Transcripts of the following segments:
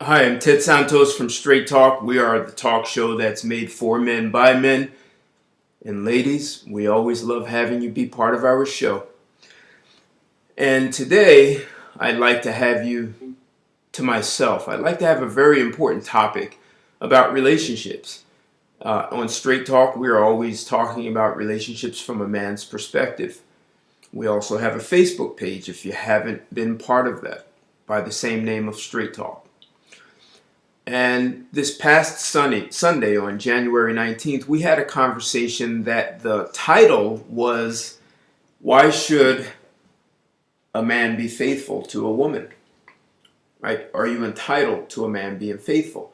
Hi, I'm Ted Santos from Straight Talk. We are the talk show that's made for men by men. And ladies, we always love having you be part of our show. And today, I'd like to have you to myself. I'd like to have a very important topic about relationships. On Straight Talk, we are always talking about relationships from a man's perspective. We also have a Facebook page if you haven't been part of that by the same name of Straight Talk. And this past Sunday on January 19th, we had a conversation that the title was, Why Should a Man Be Faithful to a Woman? Right? Are you entitled to a man being faithful?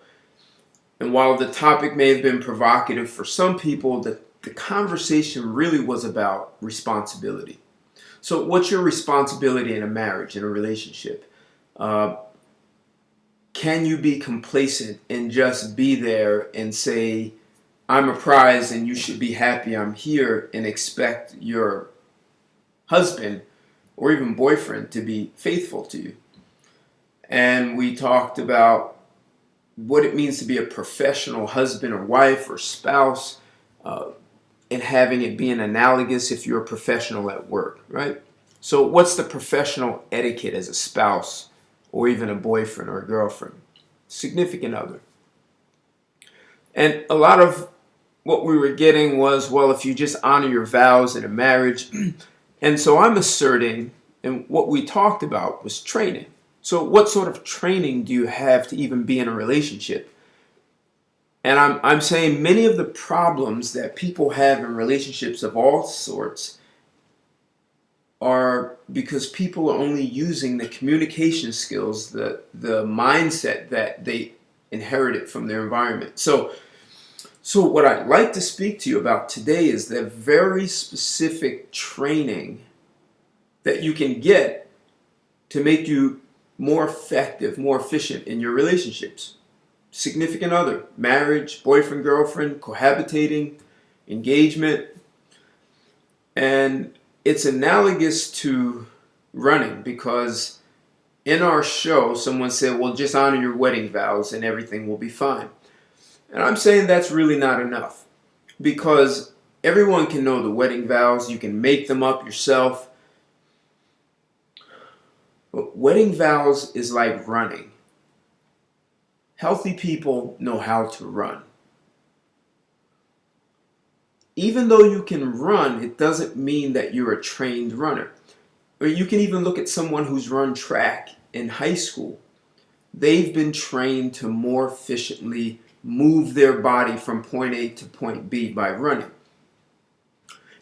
And while the topic may have been provocative for some people, the conversation really was about responsibility. So what's your responsibility in a marriage, in a relationship? Can you be complacent and just be there and say, I'm a prize and you should be happy I'm here, and expect your husband or even boyfriend to be faithful to you? And we talked about what it means to be a professional husband or wife or spouse, and having it being analogous if you're a professional at work, right? So what's the professional etiquette as a spouse or even a boyfriend or a girlfriend, significant other? And a lot of what we were getting was, well, if you just honor your vows in a marriage. And so I'm asserting, and what we talked about was training. So what sort of training do you have to even be in a relationship? And I'm saying many of the problems that people have in relationships of all sorts are because people are only using the communication skills, the mindset that they inherited from their environment. So what I'd like to speak to you about today is the very specific training that you can get to make you more effective, more efficient in your relationships. Significant other, marriage, boyfriend, girlfriend, cohabitating, engagement. And it's analogous to running, because in our show, someone said, well, just honor your wedding vows and everything will be fine. And I'm saying that's really not enough, because everyone can know the wedding vows. You can make them up yourself. But wedding vows is like running. Healthy people know how to run. Even though you can run, it doesn't mean that you're a trained runner. Or you can even look at someone who's run track in high school. They've been trained to more efficiently move their body from point A to point B by running.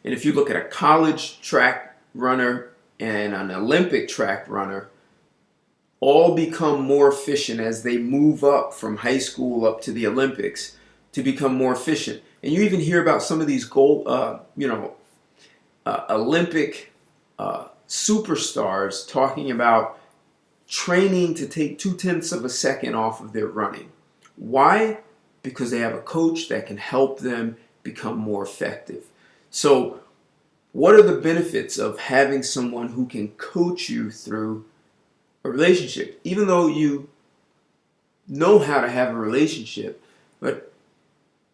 And if you look at a college track runner and an Olympic track runner, all become more efficient as they move up from high school up to the Olympics to become more efficient. And you even hear about some of these Olympic superstars talking about training to take 0.2 of a second off of their running. Why? Because they have a coach that can help them become more effective. So what are the benefits of having someone who can coach you through a relationship? Even though you know how to have a relationship, but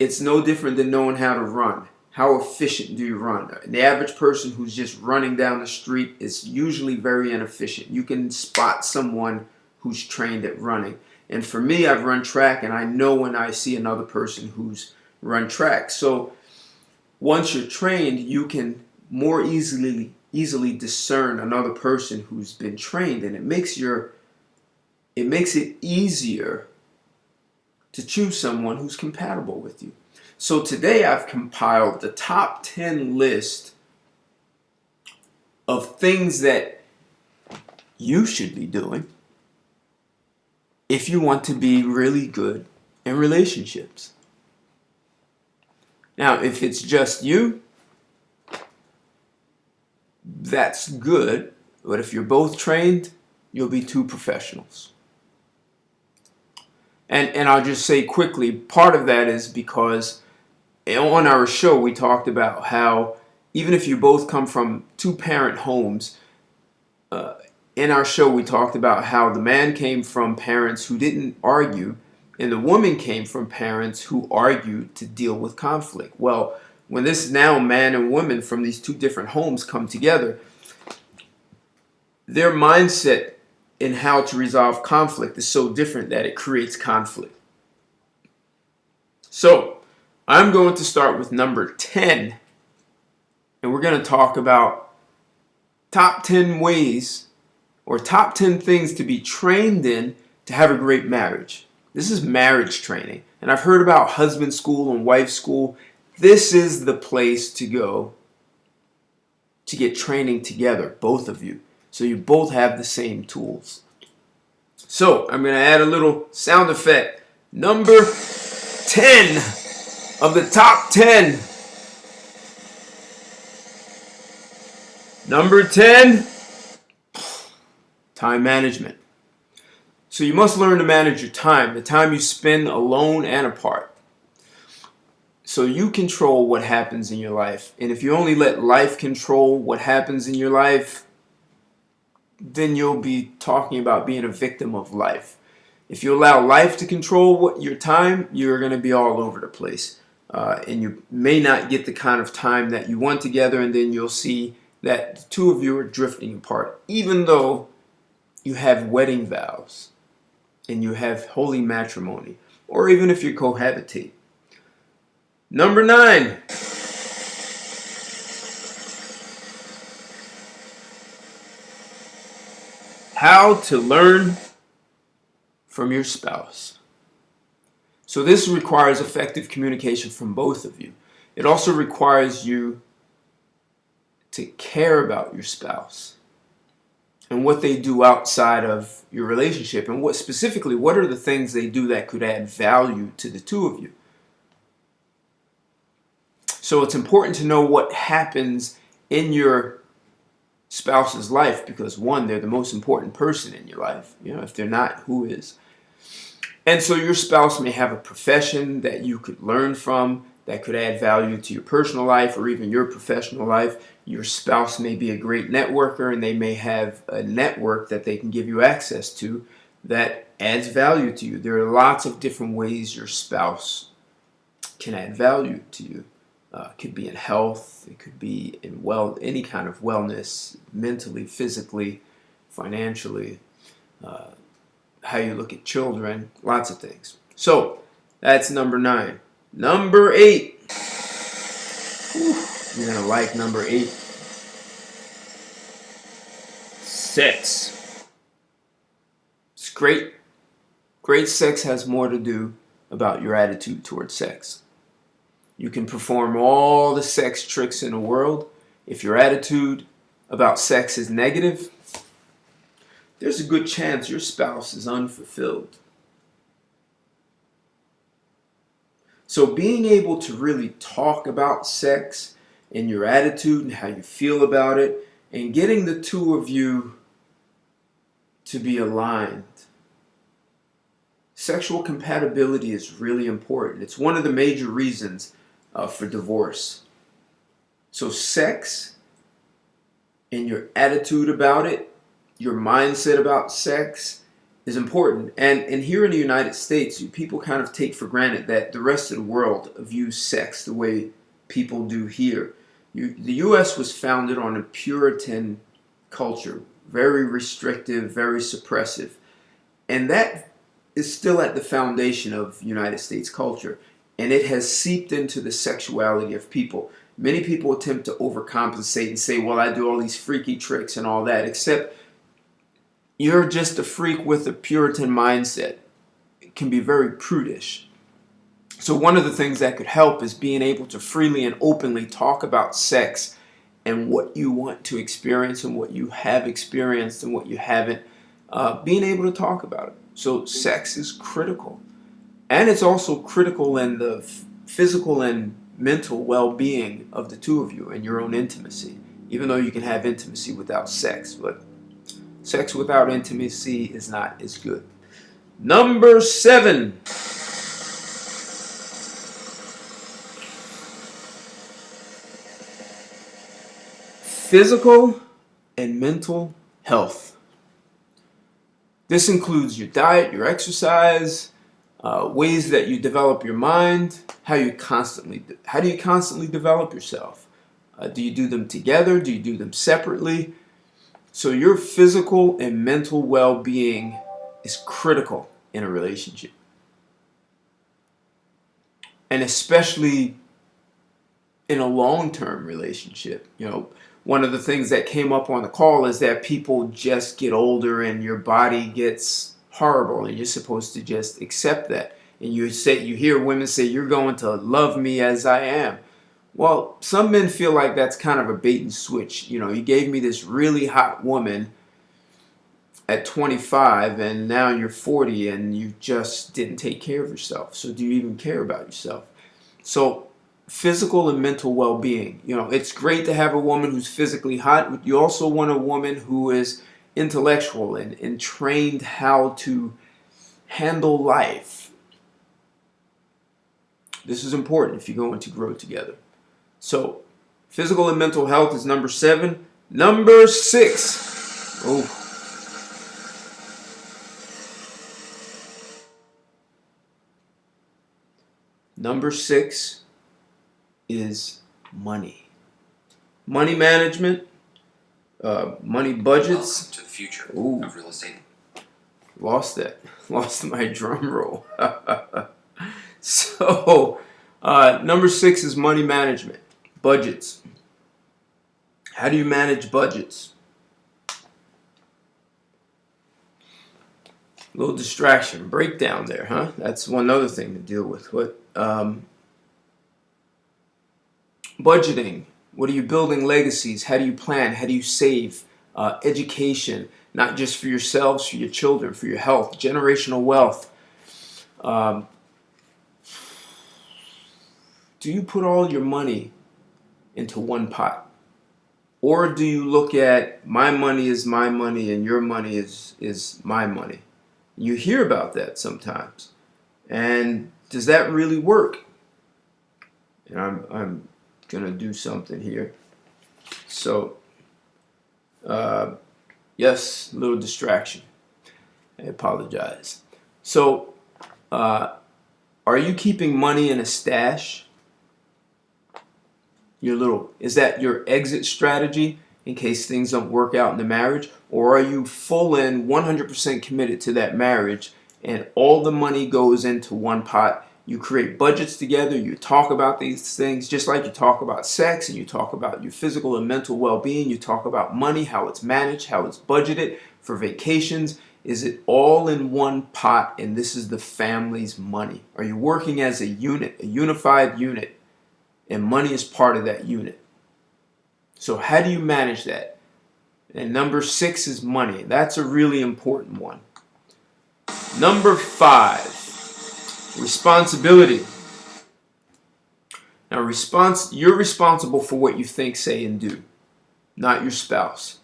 it's no different than knowing how to run. How efficient do you run? The average person who's just running down the street is usually very inefficient. You can spot someone who's trained at running. And for me, I've run track, and I know when I see another person who's run track. So once you're trained, you can more easily discern another person who's been trained, and it makes it easier to choose someone who's compatible with you. So today I've compiled the top 10 list of things that you should be doing if you want to be really good in relationships. Now, if it's just you, that's good. But if you're both trained, you'll be two professionals. And I'll just say quickly, part of that is because on our show we talked about how even if you both come from two-parent homes, in our show, we talked about how the man came from parents who didn't argue, and the woman came from parents who argued to deal with conflict. Well, when this now man and woman from these two different homes come together, their mindset in how to resolve conflict is so different that it creates conflict. So, I'm going to start with number 10, and we're going to talk about top 10 ways or top 10 things to be trained in to have a great marriage. This is marriage training. And I've heard about husband school and wife school. This is the place to go to get training together, both of you. So you both have the same tools. So I'm going to add a little sound effect. Number 10 of the top 10. Number 10. Time management. So you must learn to manage your time, the time you spend alone and apart. So you control what happens in your life. And if you only let life control what happens in your life, then you'll be talking about being a victim of life. If you allow life to control your time, you're going to be all over the place. And you may not get the kind of time that you want together, and then you'll see that the two of you are drifting apart, even though you have wedding vows and you have holy matrimony, or even if you cohabitate. Number 9. How to learn from your spouse. So this requires effective communication from both of you. It also requires you to care about your spouse and what they do outside of your relationship, and what are the things they do that could add value to the two of you. So it's important to know what happens in your spouse's life, because one, they're the most important person in your life. If they're not, who is? And so your spouse may have a profession that you could learn from that could add value to your personal life or even your professional life. Your spouse may be a great networker, and they may have a network that they can give you access to that adds value to you. There are lots of different ways your spouse can add value to you. It could be in health, it could be in any kind of wellness, mentally, physically, financially, how you look at children, lots of things. So that's number 9. Number 8. You're going to like number 8. Sex. It's great. Great sex has more to do about your attitude towards sex. You can perform all the sex tricks in the world. If your attitude about sex is negative, there's a good chance your spouse is unfulfilled. So being able to really talk about sex and your attitude and how you feel about it, and getting the two of you to be aligned. Sexual compatibility is really important. It's one of the major reasons for divorce. So sex and your attitude about it, your mindset about sex is important. And here in the United States, people kind of take for granted that the rest of the world views sex the way people do here. The U.S. was founded on a Puritan culture, very restrictive, very suppressive. And that is still at the foundation of United States culture. And it has seeped into the sexuality of people. Many people attempt to overcompensate and say, well, I do all these freaky tricks and all that, except you're just a freak with a Puritan mindset. It can be very prudish. So one of the things that could help is being able to freely and openly talk about sex and what you want to experience and what you have experienced and what you haven't, being able to talk about it. So sex is critical. And it's also critical in the physical and mental well-being of the two of you and your own intimacy, even though you can have intimacy without sex. But sex without intimacy is not as good. Number 7. Physical and mental health. This includes your diet, your exercise, ways that you develop your mind, how do you constantly develop yourself? Do you do them together? Do you do them separately? So your physical and mental well-being is critical in a relationship. And especially in a long-term relationship. One of the things that came up on the call is that people just get older and your body gets horrible and you're supposed to just accept that. And you hear women say, you're going to love me as I am. Well, some men feel like that's kind of a bait and switch. You gave me this really hot woman at 25 and now you're 40 and you just didn't take care of yourself. So do you even care about yourself? So physical and mental well-being. It's great to have a woman who's physically hot, but you also want a woman who is intellectual and trained how to handle life. This is important if you're going to grow together. So physical and mental health is number 7. Number 6. Oh. Number 6 is money. Money management, money budgets. Welcome to the future of real estate. Lost my drum roll. So, number 6 is money management, budgets. How do you manage budgets? A little distraction, breakdown there, huh? That's one other thing to deal with. Budgeting. What are you building? Legacies. How do you plan? How do you save? Education, not just for yourselves, for your children, for your health, generational wealth. Do you put all your money into one pot? Or do you look at my money is my money and your money is my money? You hear about that sometimes. And does that really work? And I'm going to do something here. So, yes, a little distraction. I apologize. So, are you keeping money in a stash? Is that your exit strategy in case things don't work out in the marriage? Or are you full in 100% committed to that marriage and all the money goes into one pot? You create budgets together, you talk about these things just like you talk about sex and you talk about your physical and mental well-being. You talk about money, how it's managed, how it's budgeted for vacations. Is it all in one pot and this is the family's money? Are you working as a unit, a unified unit, and money is part of that unit? So how do you manage that? And number 6 is money. That's a really important one. Number 5, responsibility. Now, you're responsible for what you think, say, and do, not your spouse.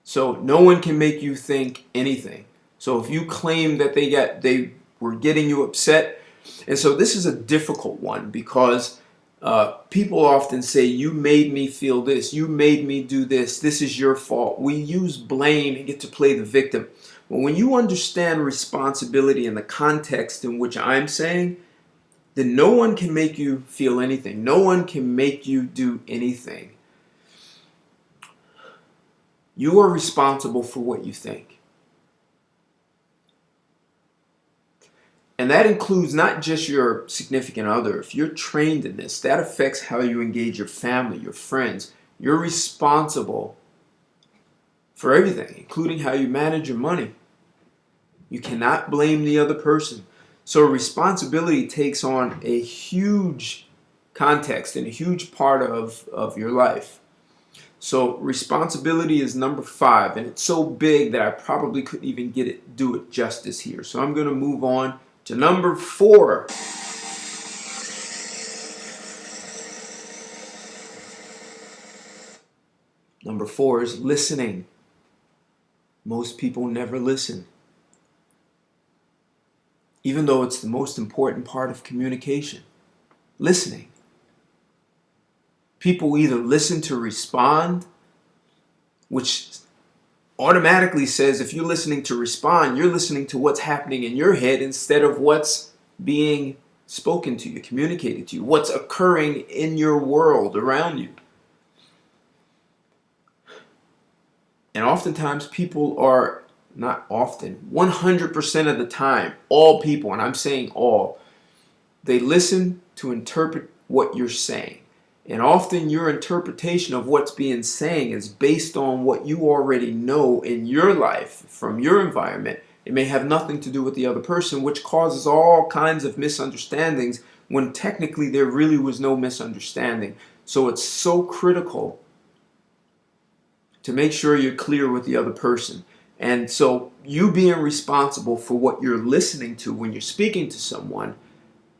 So no one can make you think anything. So if you claim that they were getting you upset, and so this is a difficult one because people often say, you made me feel this, you made me do this, this is your fault. We use blame and get to play the victim. But when you understand responsibility in the context in which I'm saying, then no one can make you feel anything. No one can make you do anything. You are responsible for what you think. And that includes not just your significant other. If you're trained in this, that affects how you engage your family, your friends. You're responsible for everything, including how you manage your money. You cannot blame the other person. So responsibility takes on a huge context and a huge part of your life. So responsibility is number 5, and it's so big that I probably couldn't even do it justice here. So I'm going to move on to number 4. Number 4 is listening. Most people never listen, even though it's the most important part of communication. Listening. People either listen to respond, which automatically says if you're listening to respond, you're listening to what's happening in your head instead of what's being spoken to you, communicated to you, what's occurring in your world around you. And oftentimes people are, not often, 100% of the time, all people, and I'm saying all, they listen to interpret what you're saying. And often your interpretation of what's being saying is based on what you already know in your life from your environment. It may have nothing to do with the other person, which causes all kinds of misunderstandings when technically there really was no misunderstanding. So it's so critical to make sure you're clear with the other person. And so you being responsible for what you're listening to when you're speaking to someone,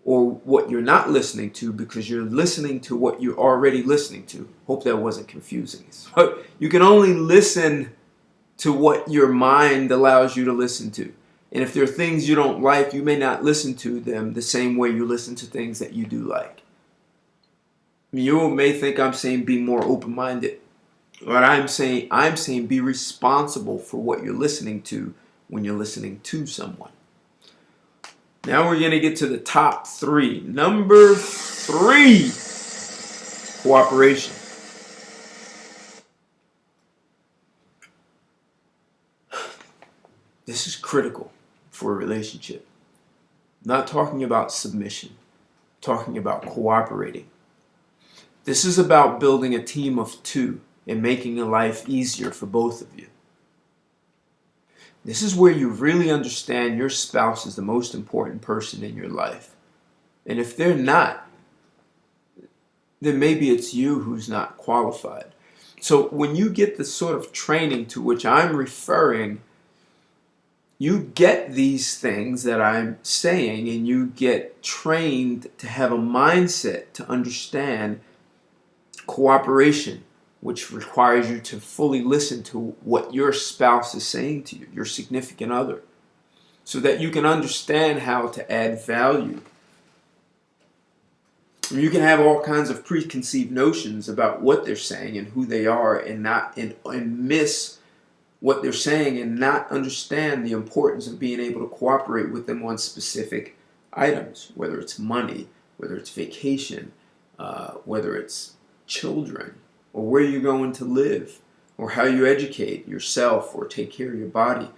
or what you're not listening to because you're listening to what you're already listening to. Hope that wasn't confusing. So you can only listen to what your mind allows you to listen to. And if there are things you don't like, you may not listen to them the same way you listen to things that you do like. You may think I'm saying be more open-minded. But I'm saying be responsible for what you're listening to when you're listening to someone. Now we're going to get to the top 3. Number 3, cooperation. This is critical for a relationship. I'm not talking about submission, I'm talking about cooperating. This is about building a team of 2 and making a life easier for both of you. This is where you really understand your spouse is the most important person in your life. And if they're not, then maybe it's you who's not qualified. So when you get the sort of training to which I'm referring, you get these things that I'm saying and you get trained to have a mindset to understand cooperation, which requires you to fully listen to what your spouse is saying to you, your significant other, so that you can understand how to add value. And you can have all kinds of preconceived notions about what they're saying and who they are, and miss what they're saying and not understand the importance of being able to cooperate with them on specific items, whether it's money, whether it's vacation, whether it's children, or where you're going to live, or how you educate yourself or take care of your body.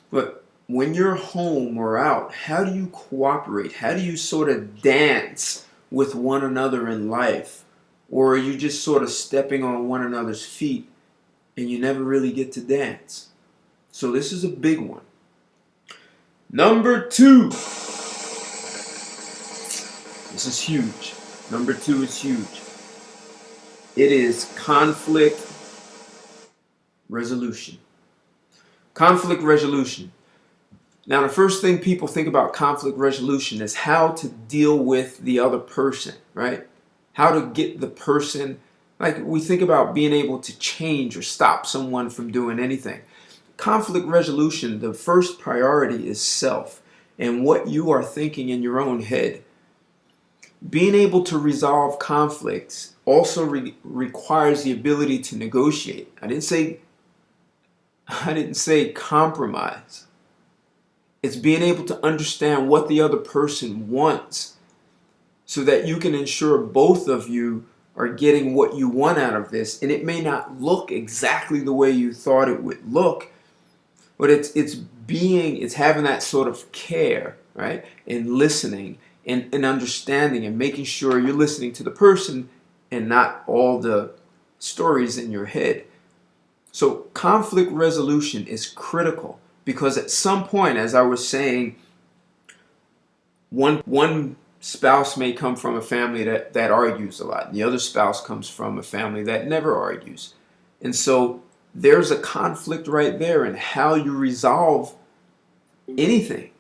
But when you're home or out, how do you cooperate? How do you sort of dance with one another in life? Or are you just sort of stepping on one another's feet and you never really get to dance? So this is a big one. Number 2. This is huge. Number 2 is huge. It is conflict resolution. Conflict resolution. Now, the first thing people think about conflict resolution is how to deal with the other person, right? How to get the person, like we think about being able to change or stop someone from doing anything. Conflict resolution, the first priority is self and what you are thinking in your own head. Being able to resolve conflicts also requires the ability to negotiate. I didn't say compromise. It's being able to understand what the other person wants so that you can ensure both of you are getting what you want out of this. And it may not look exactly the way you thought it would look, but it's having that sort of care, right? And listening and understanding and making sure you're listening to the person and not all the stories in your head. So conflict resolution is critical because at some point, as I was saying, one spouse may come from a family that argues a lot, and the other spouse comes from a family that never argues. And so there's a conflict right there in how you resolve anything.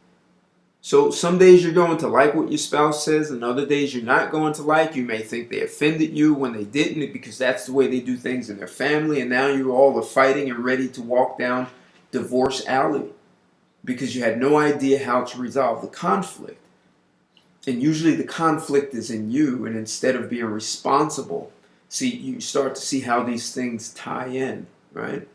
So some days you're going to like what your spouse says, and other days you're not going to like. You may think they offended you when they didn't, because that's the way they do things in their family, and now you all are fighting and ready to walk down divorce alley because you had no idea how to resolve the conflict. And usually the conflict is in you, and instead of being responsible, you start to see how these things tie in, right?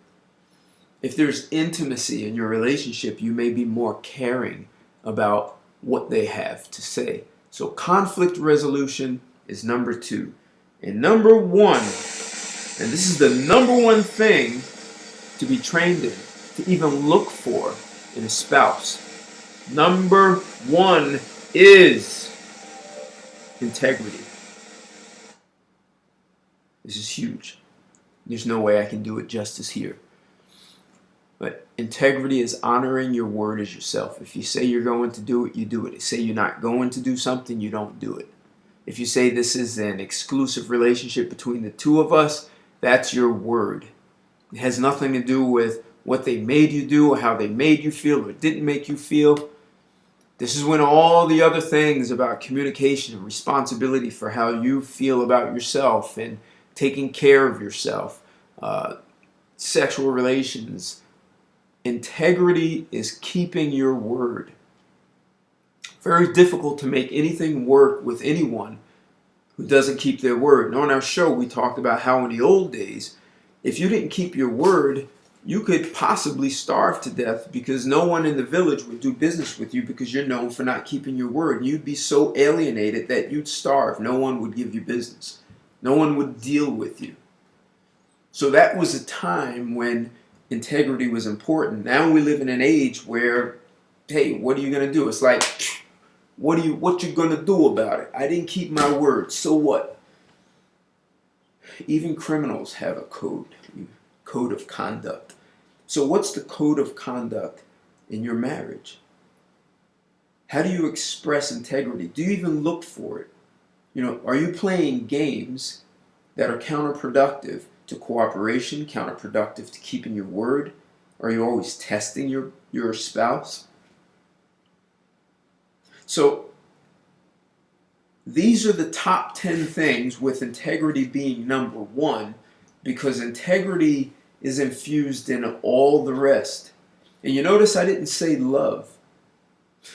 If there's intimacy in your relationship, you may be more caring about what they have to say. So conflict resolution is number 2. And number 1, and this is the number 1 thing to be trained in, to even look for in a spouse. Number 1 is integrity. This is huge. There's no way I can do it justice here. But integrity is honoring your word as yourself. If you say you're going to do it, you do it. If you say you're not going to do something, you don't do it. If you say this is an exclusive relationship between the two of us, that's your word. It has nothing to do with what they made you do or how they made you feel or didn't make you feel. This is when all the other things about communication and responsibility for how you feel about yourself and taking care of yourself, sexual relations, integrity is keeping your word. Very difficult to make anything work with anyone who doesn't keep their word. And on our show, we talked about how in the old days, if you didn't keep your word, you could possibly starve to death because no one in the village would do business with you because you're known for not keeping your word. And you'd be so alienated that you'd starve. No one would give you business. No one would deal with you. So that was a time when integrity was important. Now we live in an age where, hey, what are you going to do? It's like, what you going to do about it? I didn't keep my word. So what? Even criminals have a code of conduct. So what's the code of conduct in your marriage? How do you express integrity? Do you even look for it? Are you playing games that are counterproductive to cooperation, counterproductive to keeping your word? Are you always testing your spouse? So these are the top 10 things, with integrity being number 1, because integrity is infused in all the rest. And you notice I didn't say love.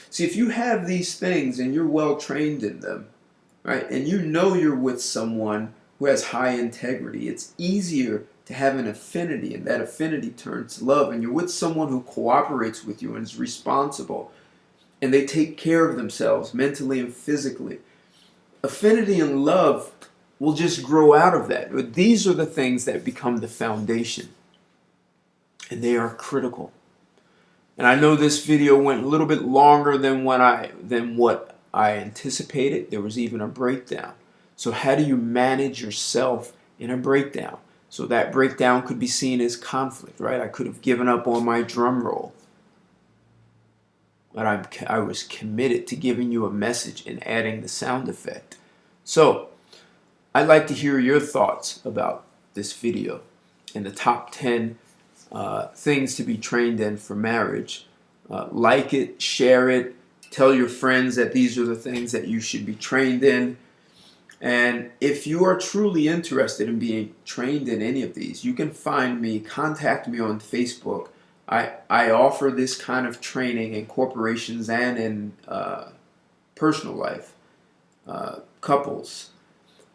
See, if you have these things and you're well trained in them, right, and you know you're with someone who has high integrity, it's easier to have an affinity, and that affinity turns to love. And you're with someone who cooperates with you and is responsible, and they take care of themselves mentally and physically. Affinity and love will just grow out of that. But these are the things that become the foundation, and they are critical. And I know this video went a little bit longer than what I anticipated. There was even a breakdown. So how do you manage yourself in a breakdown? So that breakdown could be seen as conflict, right? I could have given up on my drum roll, but I was committed to giving you a message and adding the sound effect. So I'd like to hear your thoughts about this video and the top 10 things to be trained in for marriage. Like it, share it, tell your friends that these are the things that you should be trained in. And if you are truly interested in being trained in any of these, you can find me, contact me on Facebook. I offer this kind of training in corporations and in personal life, couples.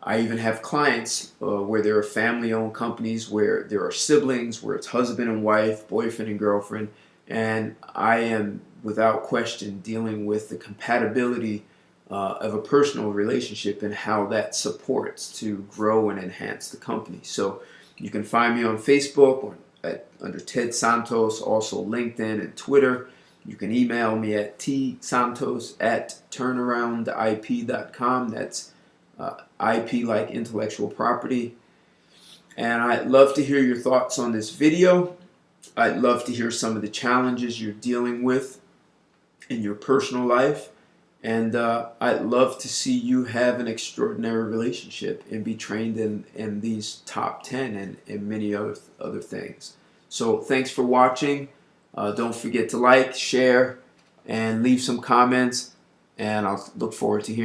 I even have clients where there are family-owned companies, where there are siblings, where it's husband and wife, boyfriend and girlfriend, and I am, without question, dealing with the compatibility of a personal relationship and how that supports to grow and enhance the company. So you can find me on Facebook or under Ted Santos, also LinkedIn and Twitter. You can email me at tsantos@turnaroundip.com. That's IP like intellectual property. And I'd love to hear your thoughts on this video. I'd love to hear some of the challenges you're dealing with in your personal life. And I'd love to see you have an extraordinary relationship and be trained in these top 10 and many other things. So thanks for watching. Don't forget to like, share, and leave some comments. And I'll look forward to hearing